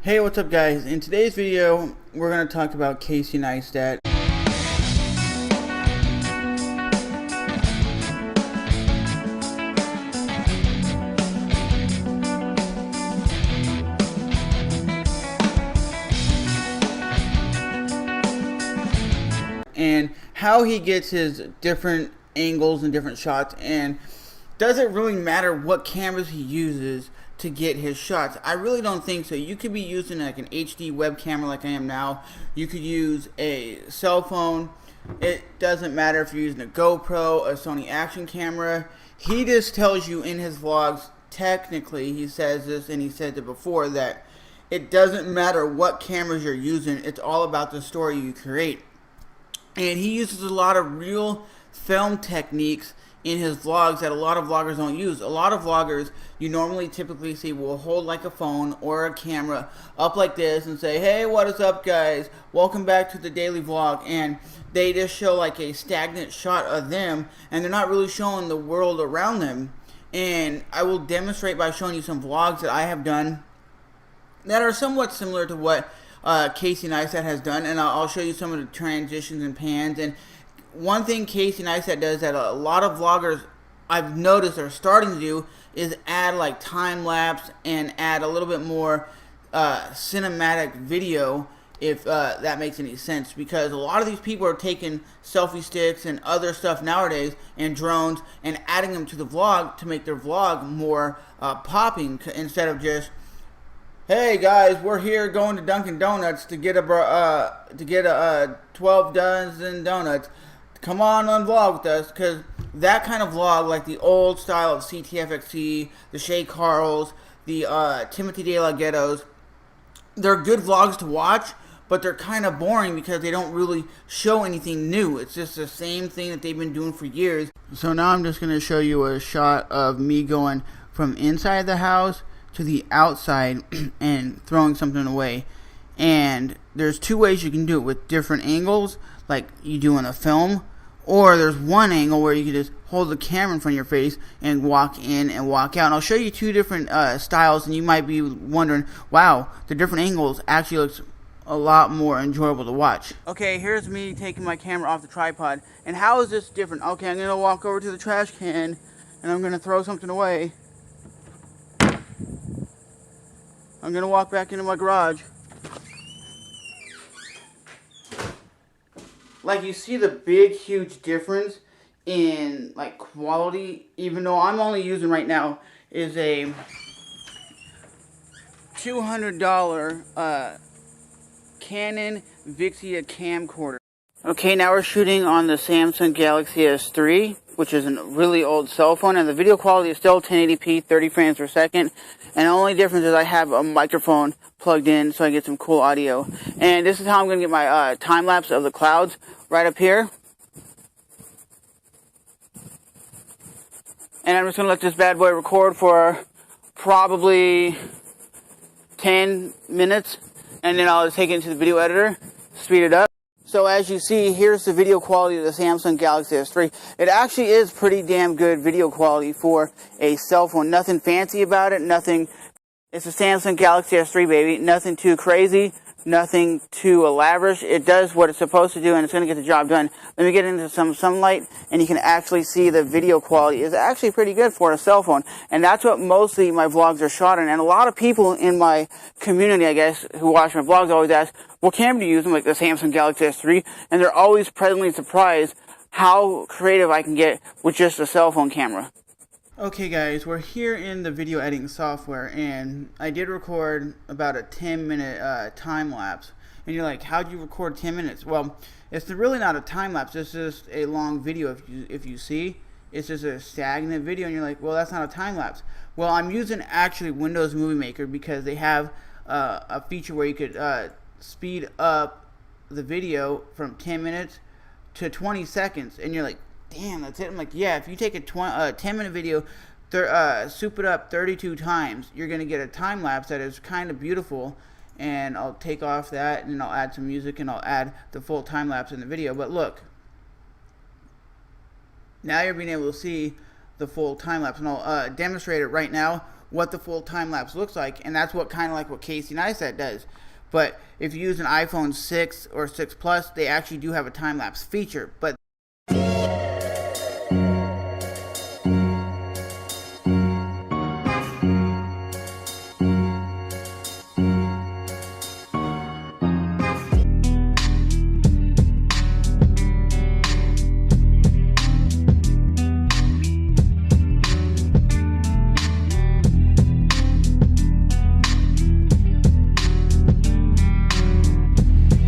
Hey, what's up guys? In today's video, we're going to talk about Casey Neistat. And how he gets his different angles and different shots, and does it really matter what cameras he uses to get his shots? I really don't think so. You could be using like an HD web camera like I am now. You could use a cell phone. It doesn't matter if you're using a GoPro, a Sony action camera. He just tells you in his vlogs, technically, he says this and he said it before, that it doesn't matter what cameras you're using. It's all about the story you create. And he uses a lot of real film techniques in his vlogs that a lot of vloggers don't use. A lot of vloggers you normally typically see will hold like a phone or a camera up like this and say, hey, what is up guys, welcome back to the daily vlog, and they just show like a stagnant shot of them and they're not really showing the world around them. And I will demonstrate by showing you some vlogs that I have done that are somewhat similar to what Casey Neistat has done, and I'll show you some of the transitions and pans. And one thing Casey Neistat does that a lot of vloggers I've noticed are starting to do is add like time lapse and add a little bit more cinematic video, if that makes any sense, because a lot of these people are taking selfie sticks and other stuff nowadays and drones and adding them to the vlog to make their vlog more popping, instead of just, hey guys, we're here going to Dunkin' Donuts to get a 12 dozen donuts. Come on vlog with us, because that kind of vlog, like the old style of CTFXC, the Shay Carls, the Timothy De La Ghettos, they're good vlogs to watch, but they're kind of boring because they don't really show anything new. It's just the same thing that they've been doing for years. So now I'm just going to show you a shot of me going from inside the house to the outside and throwing something away. And there's two ways you can do it, with different angles like you do in a film, or there's one angle where you can just hold the camera in front of your face and walk in and walk out. And I'll show you two different styles, and you might be wondering, wow, the different angles actually looks a lot more enjoyable to watch. Okay, here's me taking my camera off the tripod. And how is this different? Okay, I'm going to walk over to the trash can and I'm going to throw something away. I'm going to walk back into my garage. Like, you see the big, huge difference in, like, quality, even though I'm only using right now is a $200 Canon Vixia camcorder. Okay, now we're shooting on the Samsung Galaxy S3, which is a really old cell phone, and the video quality is still 1080p, 30 frames per second, and the only difference is I have a microphone plugged in so I get some cool audio. And this is how I'm going to get my time lapse of the clouds right up here. And I'm just going to let this bad boy record for probably 10 minutes, and then I'll just take it into the video editor, speed it up. So as you see, here's the video quality of the Samsung Galaxy S3. It actually is pretty damn good video quality for a cell phone. Nothing fancy about it, nothing. It's a Samsung Galaxy S3, baby. Nothing too crazy, nothing too elaborate. It does what it's supposed to do, and it's going to get the job done. Let me get into some sunlight, and you can actually see the video quality is actually pretty good for a cell phone. And that's what mostly my vlogs are shot in. And a lot of people in my community, I guess, who watch my vlogs always ask, what camera do you use? I'm like, the Samsung Galaxy S3. And they're always pleasantly surprised how creative I can get with just a cell phone camera. Okay guys, we're here in the video editing software, and I did record about a 10-minute time lapse. And you're like, how'd you record 10 minutes? Well, it's really not a time lapse. It's just a long video. If you see, it's just a stagnant video, and you're like, well, that's not a time lapse. Well, I'm using actually Windows Movie Maker because they have a feature where you could speed up the video from 10 minutes to 20 seconds, and you're like, damn, that's it. I'm like, yeah, if you take a 10-minute video, soup it up 32 times, you're going to get a time lapse that is kind of beautiful. And I'll take off that, and I'll add some music, and I'll add the full time lapse in the video. But look, now you're being able to see the full time lapse, and I'll demonstrate it right now what the full time lapse looks like, and that's what kind of like what Casey Neistat does. But if you use an iPhone 6 or 6 Plus, they actually do have a time lapse feature. But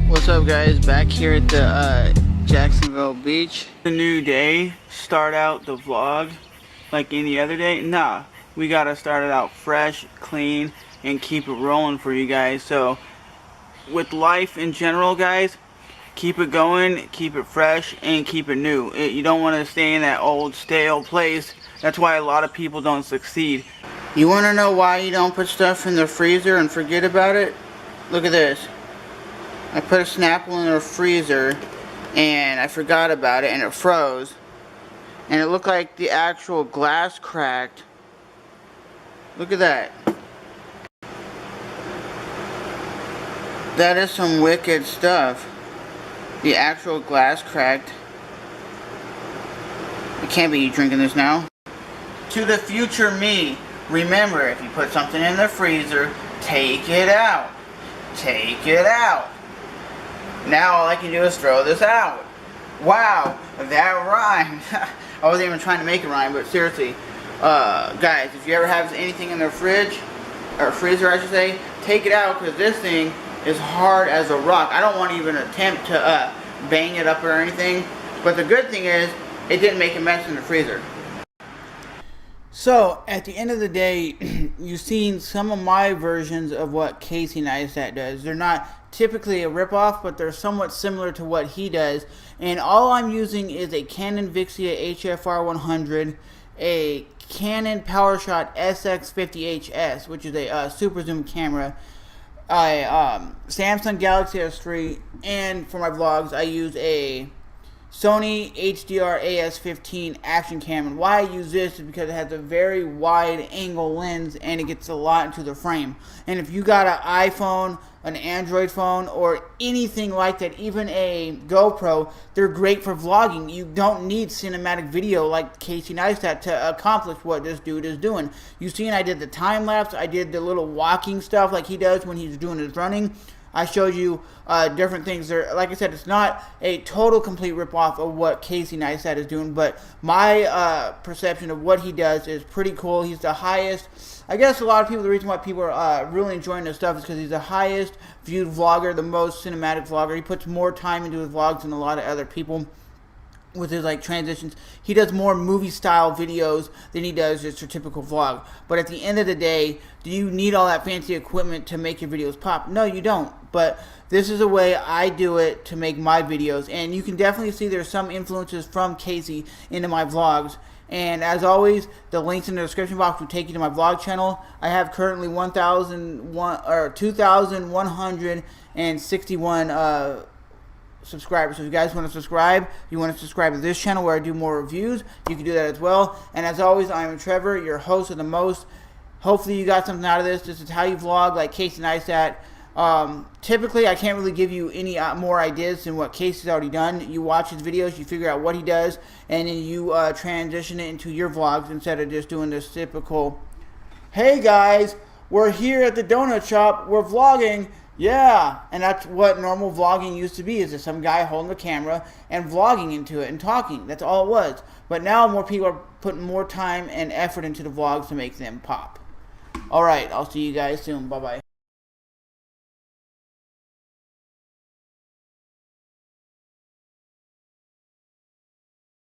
what's up, guys? Back here at the Jacksonville Beach. The new day. Start out the vlog like any other day. Nah, we gotta start it out fresh, clean, and keep it rolling for you guys. So with life in general, guys, keep it going, keep it fresh, and keep it new. You don't want to stay in that old stale place. That's why a lot of people don't succeed. You want to know why you don't put stuff in the freezer and forget about it? Look at this. I put a Snapple in the freezer and I forgot about it and it froze. And it looked like the actual glass cracked. Look at that. That is some wicked stuff. The actual glass cracked. It can't be you drinking this now. To the future me, remember, if you put something in the freezer, take it out. Take it out. Now all I can do is throw this out. Wow, that rhymed. I wasn't even trying to make it rhyme, but seriously, guys, if you ever have anything in the fridge, or freezer I should say, take it out, because this thing is hard as a rock. I don't want to even attempt to bang it up or anything, but the good thing is, it didn't make a mess in the freezer. So, at the end of the day, you've seen some of my versions of what Casey Neistat does. They're not typically a ripoff, but they're somewhat similar to what he does. And all I'm using is a Canon Vixia HFR 100, a Canon PowerShot SX50HS, which is a super zoom camera, a Samsung Galaxy S3, and for my vlogs, I use a Sony HDR AS15 action cam. And why I use this is because it has a very wide angle lens and it gets a lot into the frame. And if you got an iPhone, an Android phone, or anything like that, even a GoPro, they're great for vlogging. You don't need cinematic video like Casey Neistat to accomplish what this dude is doing. You seen I did the time lapse, I did the little walking stuff like he does when he's doing his running. I showed you different things there. Like I said, it's not a total complete ripoff of what Casey Neistat is doing, but my perception of what he does is pretty cool. He's the highest. I guess a lot of people, the reason why people are really enjoying his stuff is because he's the highest viewed vlogger, the most cinematic vlogger. He puts more time into his vlogs than a lot of other people with his like transitions. He does more movie style videos than he does just a typical vlog. But at the end of the day, do you need all that fancy equipment to make your videos pop? No, you don't. But this is a way I do it to make my videos, and you can definitely see there's some influences from Casey into my vlogs. And as always, the links in the description box will take you to my vlog channel. I have currently 2,161 subscribers. So if you guys want to subscribe, you want to subscribe to this channel where I do more reviews, you can do that as well. And as always, I am Trevor, your host of the most. Hopefully you got something out of this. This is how you vlog like Casey Neistat. Typically I can't really give you any more ideas than what Casey's already done. You watch his videos, you figure out what he does, and then you transition it into your vlogs instead of just doing this typical, hey guys, we're here at the donut shop, we're vlogging. Yeah, and that's what normal vlogging used to be, is just some guy holding the camera and vlogging into it and talking. That's all it was. But now more people are putting more time and effort into the vlogs to make them pop. Alright, I'll see you guys soon. Bye-bye.